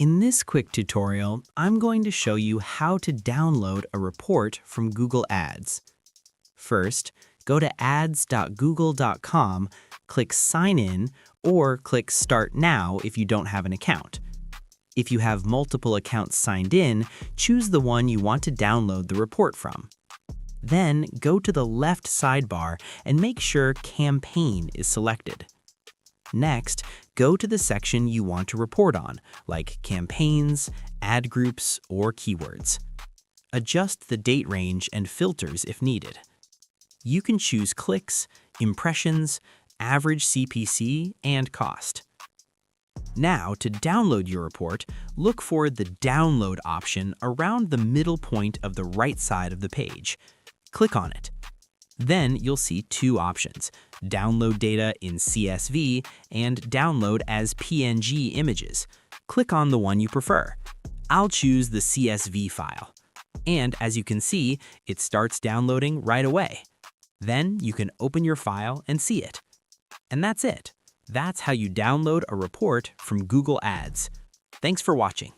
In this quick tutorial, I'm going to show you how to download a report from Google Ads. First, go to ads.google.com, click Sign In, or click Start Now if you don't have an account. If you have multiple accounts signed in, choose the one you want to download the report from. Then, go to the left sidebar and make sure Campaign is selected. Next, go to the section you want to report on, like campaigns, ad groups, or keywords. Adjust the date range and filters if needed. You can choose clicks, impressions, average CPC, and cost. Now, to download your report, look for the Download option around the middle point of the right side of the page. Click on it. Then you'll see two options: download data in CSV and download as PNG images. Click on the one you prefer. I'll choose the CSV file. And as you can see, it starts downloading right away. Then you can open your file and see it. And that's it. That's how you download a report from Google Ads. Thanks for watching.